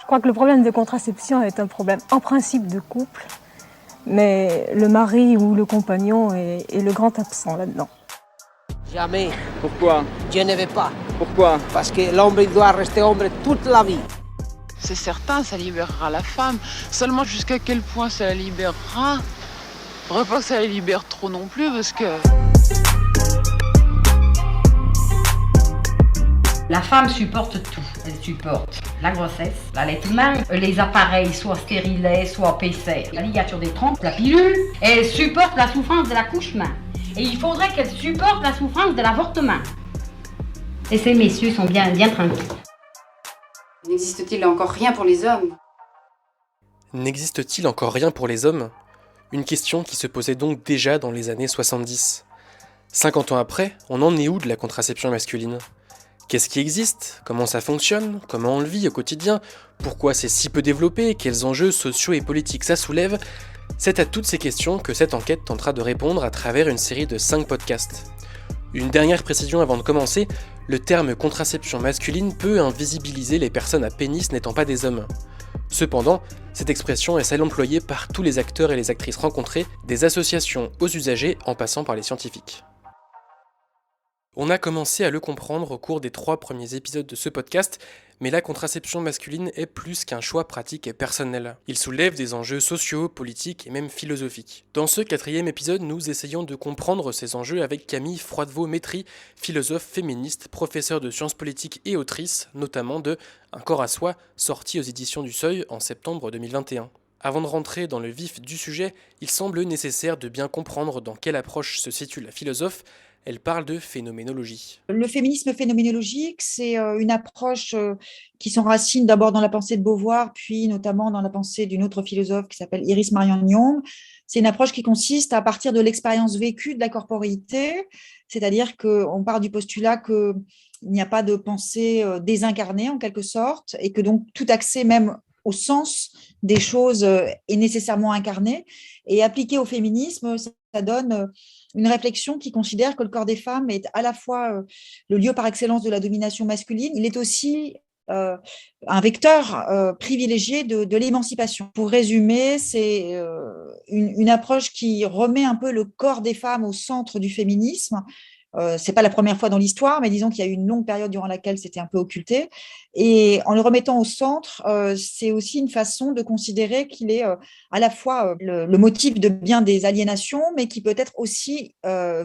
Je crois que le problème de contraception est un problème en principe de couple, mais le mari ou le compagnon est le grand absent là-dedans. Jamais. Pourquoi? Je ne vais pas. Pourquoi? Parce que l'homme il doit rester homme toute la vie. C'est certain, ça libérera la femme. Seulement jusqu'à quel point ça la libérera? Faudrait pas que ça la libère trop non plus parce que... La femme supporte tout. Elle supporte la grossesse, l'allaitement, les appareils, soit stérilets, soit PCR, la ligature des trompes, la pilule. Et elle supporte la souffrance de l'accouchement. Et il faudrait qu'elle supporte la souffrance de l'avortement. Et ces messieurs sont bien tranquilles. N'existe-t-il encore rien pour les hommes? N'existe-t-il encore rien pour les hommes? Une question qui se posait donc déjà dans les années 70. 50 ans après, on en est où de la contraception masculine? Qu'est-ce qui existe? Comment ça fonctionne? Comment on le vit au quotidien? Pourquoi c'est si peu développé? Quels enjeux sociaux et politiques ça soulève? C'est à toutes ces questions que cette enquête tentera de répondre à travers une série de 5 podcasts. Une dernière précision avant de commencer, le terme contraception masculine peut invisibiliser les personnes à pénis n'étant pas des hommes. Cependant, cette expression est celle employée par tous les acteurs et les actrices rencontrés, des associations aux usagers en passant par les scientifiques. On a commencé à le comprendre au cours des 3 premiers épisodes de ce podcast, mais la contraception masculine est plus qu'un choix pratique et personnel. Il soulève des enjeux sociaux, politiques et même philosophiques. Dans ce 4e épisode, nous essayons de comprendre ces enjeux avec Camille Froidevaux-Métry, philosophe féministe, professeure de sciences politiques et autrice, notamment de Un corps à soi, sorti aux éditions du Seuil en septembre 2021. Avant de rentrer dans le vif du sujet, il semble nécessaire de bien comprendre dans quelle approche se situe la philosophe. Elle parle de phénoménologie. Le féminisme phénoménologique, c'est une approche qui s'enracine d'abord dans la pensée de Beauvoir, puis notamment dans la pensée d'une autre philosophe qui s'appelle Iris Marianne Young. C'est une approche qui consiste à partir de l'expérience vécue de la corporéité, c'est-à-dire qu'on part du postulat qu'il n'y a pas de pensée désincarnée en quelque sorte, et que donc tout accès même au sens des choses est nécessairement incarné. Et appliqué au féminisme, ça donne une réflexion qui considère que le corps des femmes est à la fois le lieu par excellence de la domination masculine, il est aussi un vecteur privilégié de l'émancipation. Pour résumer, c'est une approche qui remet un peu le corps des femmes au centre du féminisme. Ce n'est pas la première fois dans l'histoire, mais disons qu'il y a eu une longue période durant laquelle c'était un peu occulté. Et en le remettant au centre, c'est aussi une façon de considérer qu'il est à la fois le motif de bien des aliénations, mais qui peut être aussi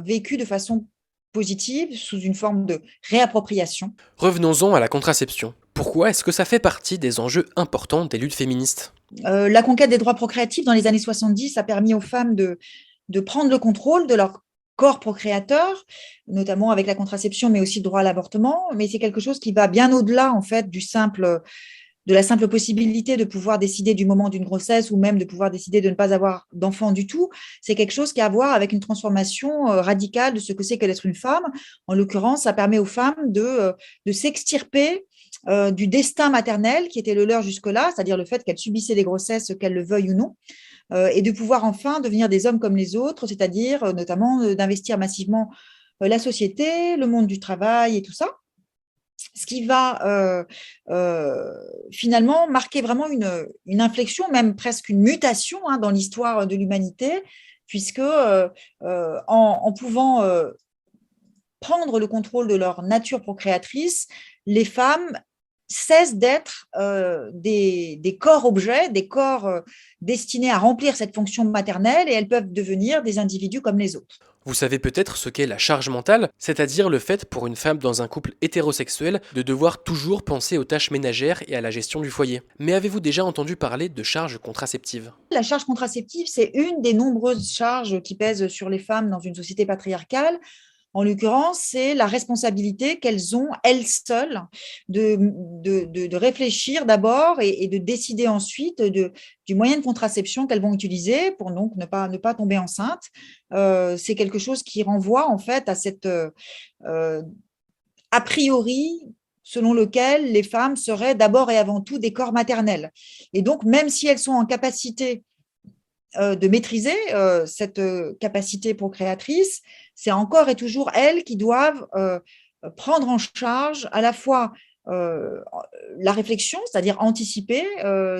vécu de façon positive, sous une forme de réappropriation. Revenons-en à la contraception. Pourquoi est-ce que ça fait partie des enjeux importants des luttes féministes? La conquête des droits procréatifs dans les années 70 a permis aux femmes de prendre le contrôle de leur corps procréateur, notamment avec la contraception, mais aussi le droit à l'avortement. Mais c'est quelque chose qui va bien au-delà, en fait, de la simple possibilité de pouvoir décider du moment d'une grossesse ou même de pouvoir décider de ne pas avoir d'enfant du tout. C'est quelque chose qui a à voir avec une transformation radicale de ce que c'est que d'être une femme. En l'occurrence, ça permet aux femmes de s'extirper du destin maternel qui était le leur jusque-là, c'est-à-dire le fait qu'elles subissaient des grossesses, qu'elles le veuillent ou non, et de pouvoir enfin devenir des hommes comme les autres, c'est-à-dire notamment d'investir massivement la société, le monde du travail et tout ça. Ce qui va finalement marquer vraiment une inflexion, même presque une mutation dans l'histoire de l'humanité, puisque en pouvant prendre le contrôle de leur nature procréatrice, les femmes cessent d'être des corps-objets, des corps destinés à remplir cette fonction maternelle, et elles peuvent devenir des individus comme les autres. Vous savez peut-être ce qu'est la charge mentale, c'est-à-dire le fait pour une femme dans un couple hétérosexuel de devoir toujours penser aux tâches ménagères et à la gestion du foyer. Mais avez-vous déjà entendu parler de charge contraceptive? La charge contraceptive, c'est une des nombreuses charges qui pèsent sur les femmes dans une société patriarcale. En l'occurrence, c'est la responsabilité qu'elles ont, elles seules, de réfléchir d'abord et de décider ensuite du moyen de contraception qu'elles vont utiliser pour donc ne pas tomber enceinte. C'est quelque chose qui renvoie en fait à cette a priori selon lequel les femmes seraient d'abord et avant tout des corps maternels. Et donc, même si elles sont en capacité de maîtriser cette capacité procréatrice, c'est encore et toujours elles qui doivent prendre en charge à la fois la réflexion, c'est-à-dire anticiper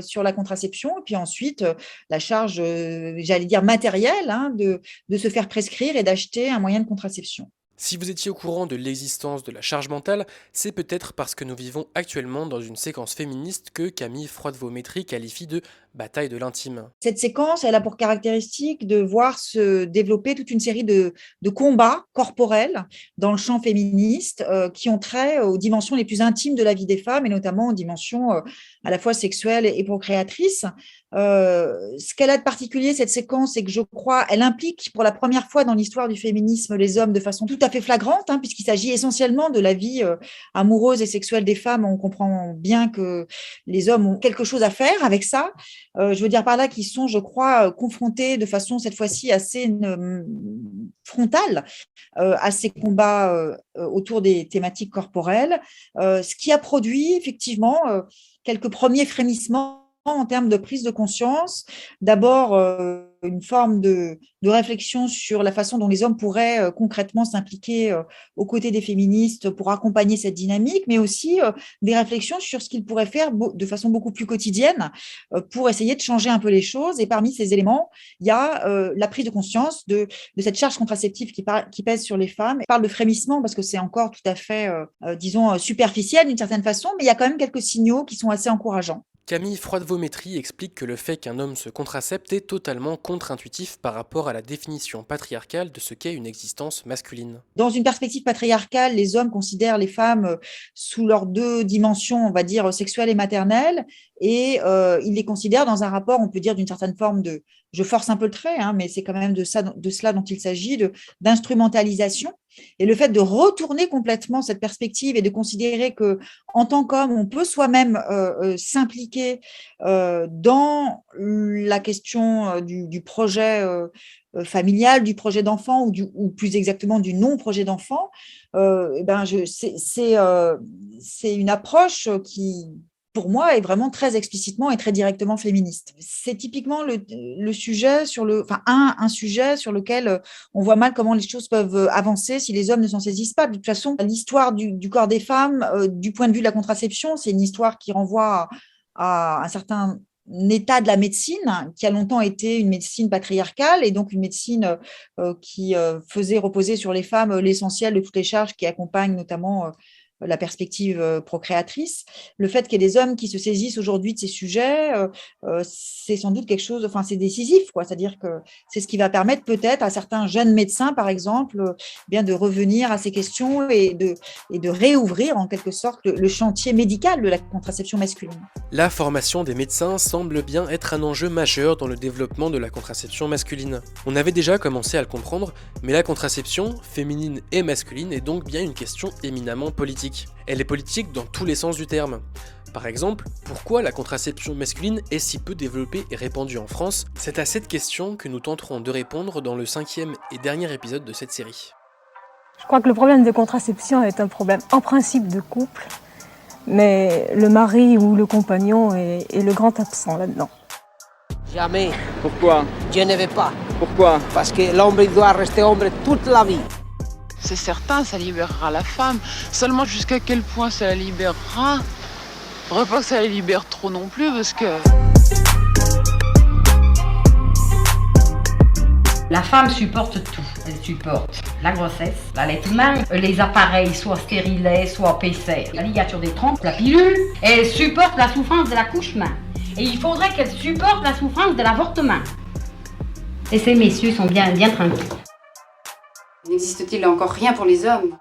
sur la contraception, et puis ensuite la charge, j'allais dire matérielle, hein, de se faire prescrire et d'acheter un moyen de contraception. Si vous étiez au courant de l'existence de la charge mentale, c'est peut-être parce que nous vivons actuellement dans une séquence féministe que Camille Froide-Vaumétry qualifie de bataille de l'intime. Cette séquence, elle a pour caractéristique de voir se développer toute une série de combats corporels dans le champ féministe qui ont trait aux dimensions les plus intimes de la vie des femmes et notamment aux dimensions à la fois sexuelles et procréatrices. Ce qu'elle a de particulier, cette séquence, c'est que je crois, elle implique pour la première fois dans l'histoire du féminisme les hommes de façon tout à fait flagrante, hein, puisqu'il s'agit essentiellement de la vie amoureuse et sexuelle des femmes. On comprend bien que les hommes ont quelque chose à faire avec ça. Je veux dire par là qu'ils sont, je crois, confrontés de façon cette fois-ci assez frontale à ces combats autour des thématiques corporelles, ce qui a produit effectivement quelques premiers frémissements en termes de prise de conscience. D'abord, une forme de réflexion sur la façon dont les hommes pourraient concrètement s'impliquer aux côtés des féministes pour accompagner cette dynamique, mais aussi des réflexions sur ce qu'ils pourraient faire de façon beaucoup plus quotidienne pour essayer de changer un peu les choses. Et parmi ces éléments, il y a la prise de conscience de cette charge contraceptive qui pèse sur les femmes. Je parle de frémissement parce que c'est encore tout à fait, disons, superficiel d'une certaine façon, mais il y a quand même quelques signaux qui sont assez encourageants. Camille Froide-Vaumétry explique que le fait qu'un homme se contracepte est totalement contre-intuitif par rapport à la définition patriarcale de ce qu'est une existence masculine. Dans une perspective patriarcale, les hommes considèrent les femmes sous leurs deux dimensions, on va dire, sexuelle et maternelle, et ils les considèrent dans un rapport, on peut dire, d'une certaine forme de, je force un peu le trait, hein, mais c'est quand même de cela dont il s'agit, d'instrumentalisation. Et le fait de retourner complètement cette perspective et de considérer que, en tant qu'homme, on peut soi-même s'impliquer dans la question du projet familial, du projet d'enfant ou plus exactement du non-projet d'enfant, c'est une approche qui, pour moi, est vraiment très explicitement et très directement féministe. C'est typiquement le sujet un sujet sur lequel on voit mal comment les choses peuvent avancer si les hommes ne s'en saisissent pas. De toute façon, l'histoire du corps des femmes, du point de vue de la contraception, c'est une histoire qui renvoie à un certain état de la médecine qui a longtemps été une médecine patriarcale et donc une médecine qui faisait reposer sur les femmes l'essentiel de toutes les charges qui accompagnent notamment la perspective procréatrice. Le fait qu'il y ait des hommes qui se saisissent aujourd'hui de ces sujets, c'est sans doute quelque chose, enfin c'est décisif, quoi. C'est-à-dire que c'est ce qui va permettre peut-être à certains jeunes médecins, par exemple, bien de revenir à ces questions et de réouvrir en quelque sorte le chantier médical de la contraception masculine. La formation des médecins semble bien être un enjeu majeur dans le développement de la contraception masculine. On avait déjà commencé à le comprendre, mais la contraception, féminine et masculine, est donc bien une question éminemment politique. Elle est politique dans tous les sens du terme. Par exemple, pourquoi la contraception masculine est si peu développée et répandue en France? C'est à cette question que nous tenterons de répondre dans le 5e et dernier épisode de cette série. Je crois que le problème de contraception est un problème en principe de couple, mais le mari ou le compagnon est le grand absent là-dedans. Jamais. Pourquoi? Je ne vais pas. Pourquoi? Parce que l'homme doit rester homme toute la vie. C'est certain, ça libérera la femme. Seulement jusqu'à quel point ça la libérera? Faudrait pas que ça la libère trop non plus parce que... La femme supporte tout. Elle supporte la grossesse, l'allaitement, les appareils, soit stérilets, soit PCR, la ligature des trompes, la pilule. Elle supporte la souffrance de l'accouchement. Et il faudrait qu'elle supporte la souffrance de l'avortement. Et ces messieurs sont bien tranquilles. N'existe-t-il encore rien pour les hommes?